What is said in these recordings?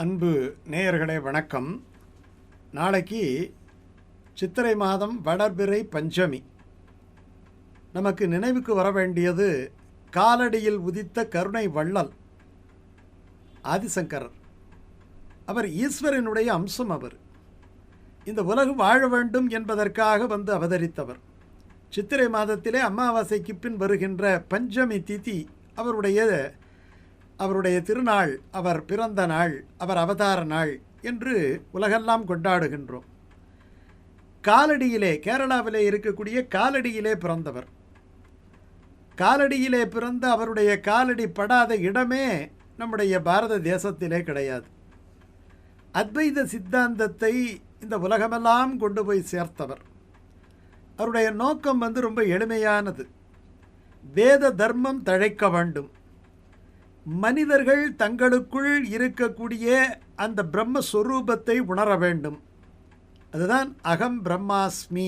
அன்பு நேயர்களே வணக்கம். நாளைக்கு சித்திரை மாதம் வளர்பிறை பஞ்சமி. நமக்கு நினைவுக்கு வர வேண்டியது காலடியில் உதித்த கருணை வள்ளல் ஆதிசங்கரர். அவர் ஈஸ்வரனுடைய அம்சம். அவர் இந்த உலகம் வாழ வேண்டும் என்பதற்காக வந்து அவதரித்தவர். சித்திரை மாதத்திலே அமாவாசைக்கு பின் வருகின்ற பஞ்சமி திதி அவருடைய திருநாள், அவர் பிறந்த நாள், அவர் அவதார நாள் என்று உலகெல்லாம் கொண்டாடுகின்றோம். காலடியிலே, கேரளாவிலே இருக்கக்கூடிய காலடியிலே பிறந்தவர். காலடியிலே பிறந்த அவருடைய காலடி படாத இடமே நம்முடைய பாரத தேசத்திலே கிடையாது. அத்வைத சித்தாந்தத்தை இந்த உலகமெல்லாம் கொண்டு போய் சேர்த்தவர். அவருடைய நோக்கம் ரொம்ப எளிமையானது. வேத தர்மம் தழைக்க வேண்டும். மனிதர்கள் தங்களுக்குள் இருக்கக்கூடிய அந்த பிரம்மஸ்வரூபத்தை உணர வேண்டும். அதுதான் அகம் பிரம்மாஸ்மி.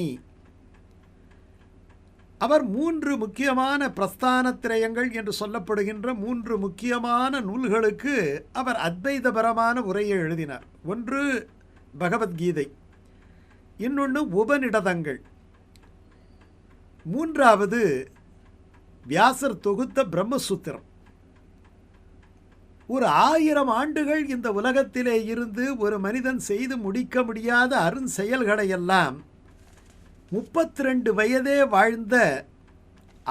அவர் 3 முக்கியமான பிரஸ்தானத்திரயங்கள் என்று சொல்லப்படுகின்ற 3 முக்கியமான நூல்களுக்கு அவர் அத்வைதபரமான உரையை எழுதினார். ஒன்று பகவத்கீதை, இன்னொன்று உபநிடதங்கள், மூன்றாவது வியாசர் தொகுத்த பிரம்மசூத்திரம். ஒரு 1000 ஆண்டுகள் இந்த உலகத்திலே இருந்து ஒரு மனிதன் செய்து முடிக்க முடியாத அருஞ்செயல்களை எல்லாம் 32 வயதே வாழ்ந்த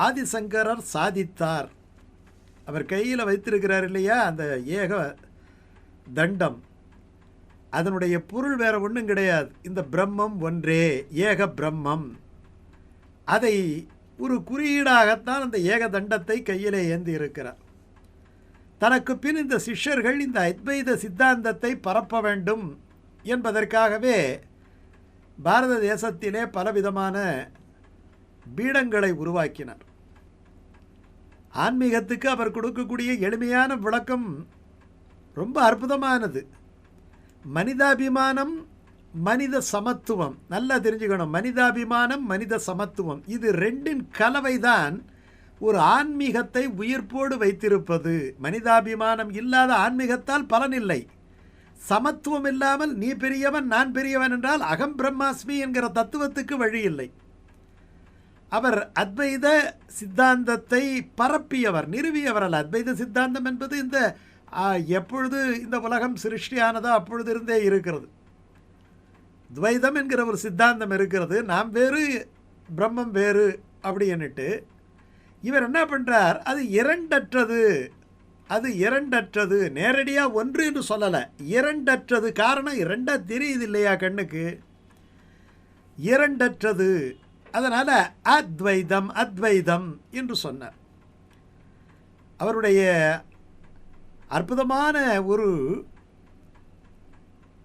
ஆதிசங்கரர் சாதித்தார். அவர் கையில் வைத்திருக்கிறார் இல்லையா அந்த ஏக தண்டம், அதனுடைய பொருள் வேற ஒன்றும் கிடையாது. இந்த பிரம்மம் ஒன்றே, ஏக பிரம்மம். அதை ஒரு குறியீடாகத்தான் அந்த ஏக தண்டத்தை கையிலே ஏந்தி இருக்கிறார். தனக்கு பின் இந்த சிஷ்யர்கள் இந்த அத்வைத சித்தாந்தத்தை பரப்ப வேண்டும் என்பதற்காகவே பாரத தேசத்திலே பலவிதமான பீடங்களை உருவாக்கினார். ஆன்மீகத்துக்கு அவர் கொடுக்கக்கூடிய எளிமையான விளக்கம் ரொம்ப அற்புதமானது. மனிதாபிமானம், மனித சமத்துவம். நல்லா தெரிஞ்சுக்கணும், மனிதாபிமானம், மனித சமத்துவம், இது ரெண்டின் கலவைதான் ஒரு ஆன்மீகத்தை உயிர்ப்போடு வைத்திருப்பது. மனிதாபிமானம் இல்லாத ஆன்மீகத்தால் பலனில்லை. சமத்துவம் இல்லாமல் நீ பெரியவன் நான் பெரியவன் என்றால் அகம் பிரம்மாஸ்மி என்கிற தத்துவத்துக்கு வழி இல்லை. அவர் அத்வைத சித்தாந்தத்தை பரப்பியவர், நிறுவியவர் அல்ல. அத்வைத சித்தாந்தம் என்பது எப்பொழுது இந்த உலகம் சிருஷ்டியானதோ அப்பொழுது இருந்தே இருக்கிறது. துவைதம் என்கிற ஒரு சித்தாந்தம் இருக்கிறது. நாம் வேறு, பிரம்மம் வேறு அப்படின்னுட்டு இவர் என்ன பண்ணுறார், அது இரண்டற்றது. அது இரண்டற்றது, நேரடியாக ஒன்று என்று சொல்லலை, இரண்டற்றது. காரணம் இரண்டாக தெரியுது இல்லையா கண்ணுக்கு, இரண்டற்றது. அதனால் அத்வைதம் அத்வைதம் என்று சொன்னார். அவருடைய அற்புதமான ஒரு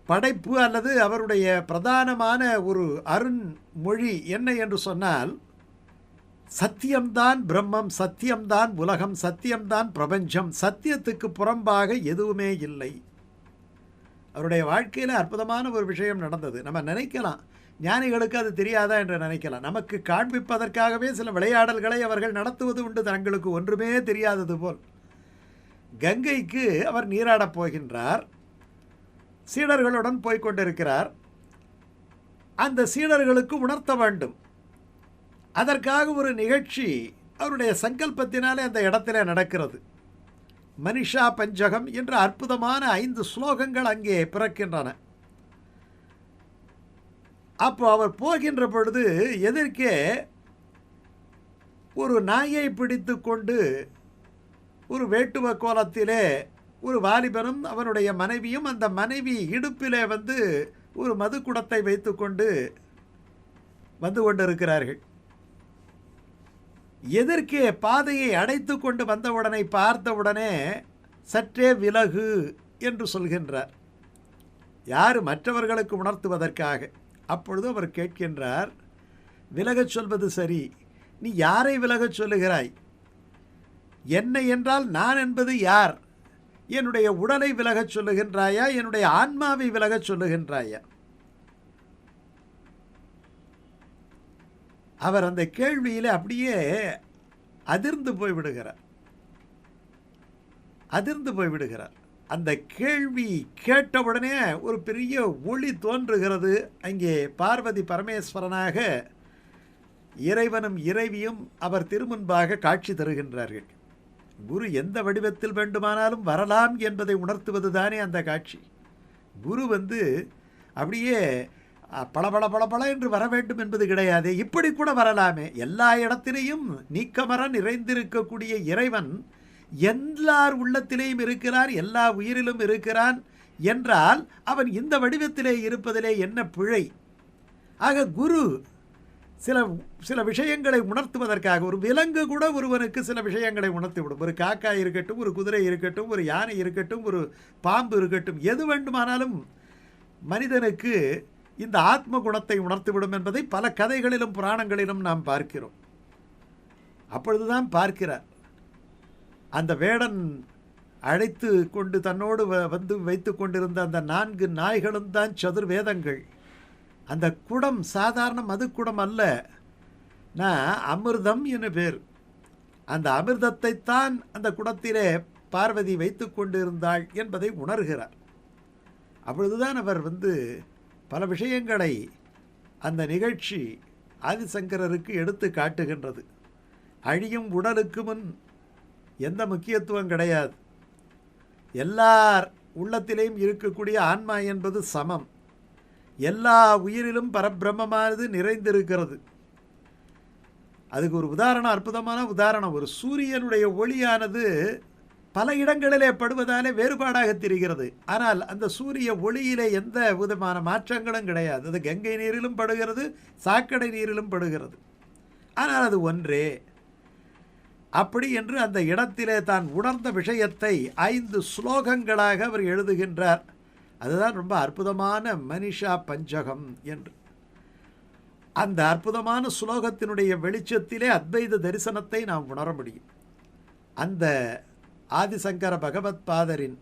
படைப்பு அல்லது அவருடைய பிரதானமான ஒரு அருண்மொழி என்ன என்று சொன்னால், சத்தியம்தான் பிரம்மம், சத்தியம்தான் உலகம், சத்தியம்தான் பிரபஞ்சம், சத்தியத்துக்கு புறம்பாக எதுவுமே இல்லை. அவருடைய வாழ்க்கையில் அற்புதமான ஒரு விஷயம் நடந்தது. நம்ம நினைக்கலாம், ஞானிகளுக்கு அது தெரியாதா என்று நினைக்கலாம். நமக்கு காண்பிப்பதற்காகவே சில விளையாடல்களை அவர்கள் நடத்துவது உண்டு, தங்களுக்கு ஒன்றுமே தெரியாதது போல். கங்கைக்கு அவர் நீராடப் போகின்றார். சீடர்களுடன் போய்கொண்டிருக்கிறார். அந்த சீடர்களுக்கு உணர்த்த வேண்டும். அதற்காக ஒரு நிகழ்ச்சி அவருடைய சங்கல்பத்தினாலே அந்த இடத்துல நடக்கிறது. மனிஷா பஞ்சகம் என்ற அற்புதமான 5 ஸ்லோகங்கள் அங்கே பிறக்கின்றன. அப்போ அவர் போகின்ற பொழுது எதிர்க்கே ஒரு நாயை பிடித்து கொண்டு ஒரு வேட்டுவ கோலத்திலே ஒரு வாலிபனும் அவனுடைய மனைவியும், அந்த மனைவி இடுப்பிலே ஒரு மது குடத்தை வைத்து கொண்டு வந்து கொண்டிருக்கிறார்கள். எதற்கே பாதையை அடைத்து கொண்டு வந்தவுடனே பார்த்தவுடனே சற்றே விலகு என்று சொல்கின்றார். யார்? மற்றவர்களுக்கு உணர்த்துவதற்காக. அப்பொழுது அவர் கேட்கின்றார், விலகச் சொல்வது சரி, நீ யாரை விலகச் சொல்லுகிறாய்? என்னை என்றால் நான் என்பது யார்? என்னுடைய உடலை விலகச் சொல்லுகின்றாயா, என்னுடைய ஆன்மாவை விலகச் சொல்லுகின்றாயா? அவர் அந்த கேள்வியில் அப்படியே அதிர்ந்து போய்விடுகிறார். அந்த கேள்வி கேட்டவுடனே ஒரு பெரிய ஒளி தோன்றுகிறது. அங்கே பார்வதி பரமேஸ்வரனாக இறைவனும் இறைவியும் அவர் திருமுன்பாக காட்சி தருகின்றார்கள். குரு எந்த வடிவத்தில் வேண்டுமானாலும் வரலாம் என்பதை உணர்த்துவது தானே அந்த காட்சி. குரு அப்படியே பளபள பளபள என்று வர வேண்டும் என்பது கிடையாது. இப்படி கூட வரலாமே. எல்லா இடத்திலேயும் நீக்கமர நிறைந்திருக்கக்கூடிய இறைவன் எல்லார் உள்ளத்திலேயும் இருக்கிறார், எல்லா உயிரிலும் இருக்கிறான் என்றால் அவன் இந்த வடிவத்திலே இருப்பதிலே என்ன பிழை? ஆக குரு சில விஷயங்களை உணர்த்துவதற்காக, ஒரு விலங்கு கூட ஒருவனுக்கு சில விஷயங்களை உணர்த்திவிடும். ஒரு காக்கா இருக்கட்டும், ஒரு குதிரை இருக்கட்டும், ஒரு யானை இருக்கட்டும், ஒரு பாம்பு இருக்கட்டும், எது வேண்டுமானாலும் மனிதனுக்கு இந்த ஆத்ம குணத்தை உணர்த்திவிடும் என்பதை பல கதைகளிலும் புராணங்களிலும் நாம் பார்க்கிறோம். அப்பொழுதுதான் பார்க்கிறார் அந்த வேடன் அழைத்து கொண்டு தன்னோடு வைத்து கொண்டிருந்த அந்த 4 நாய்களும் தான் சதுர்வேதங்கள். அந்த குடம் சாதாரண மதுக்குடம் அல்ல, அமிர்தம் என பேர். அந்த அமிர்தத்தைத்தான் அந்த குடத்திலே பார்வதி வைத்து கொண்டிருந்தாள் என்பதை உணர்கிறார். அப்பொழுதுதான் அவர் பல விஷயங்களை அந்த நிகழ்ச்சி ஆதிசங்கரருக்கு எடுத்து காட்டுகின்றது. அழியும் உடலுக்கு முன் எந்த முக்கியத்துவம் கிடையாது. எல்லார் உள்ளத்திலேயும் இருக்கக்கூடிய ஆன்மா என்பது சமம். எல்லா உயிரிலும் பரபிரம்மமானது நிறைந்திருக்கிறது. அதுக்கு ஒரு உதாரணம், அற்புதமான உதாரணம். ஒரு சூரியனுடைய ஒளியானது பல இடங்களிலே படுவதாலே வேறுபாடாக தெரிகிறது. ஆனால் அந்த சூரிய ஒளியிலே எந்த விதமான மாற்றங்களும் கிடையாது. அது கங்கை நீரிலும் படுகிறது, சாக்கடை நீரிலும் படுகிறது. ஆனால் அது ஒன்றே. அப்படி என்று அந்த இடத்திலே தான் உணர்ந்த விஷயத்தை 5 ஸ்லோகங்களாக அவர் எழுதுகின்றார். அதுதான் ரொம்ப அற்புதமான மனிஷா பஞ்சகம் என்று. அந்த அற்புதமான ஸ்லோகத்தினுடைய வெளிச்சத்திலே அத்வைத தரிசனத்தை நாம் உணர முடியும். அந்த ஆதிசங்கர பகவத் பாதரின்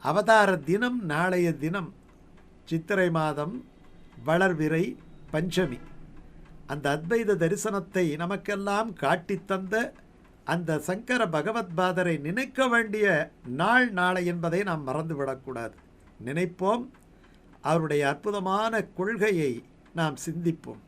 அவதார தினம் நாளைய தினம் சித்திரை மாதம் வளர்விரை பஞ்சமி. அந்த அத்வைத தரிசனத்தை நமக்கெல்லாம் காட்டித்தந்த அந்த சங்கர பகவத் பாதரை நினைக்க வேண்டிய நாள் நாளை என்பதை நாம் மறந்துவிடக்கூடாது. நினைப்போம், அவருடைய அற்புதமான கொள்கையை நாம் சிந்திப்போம்.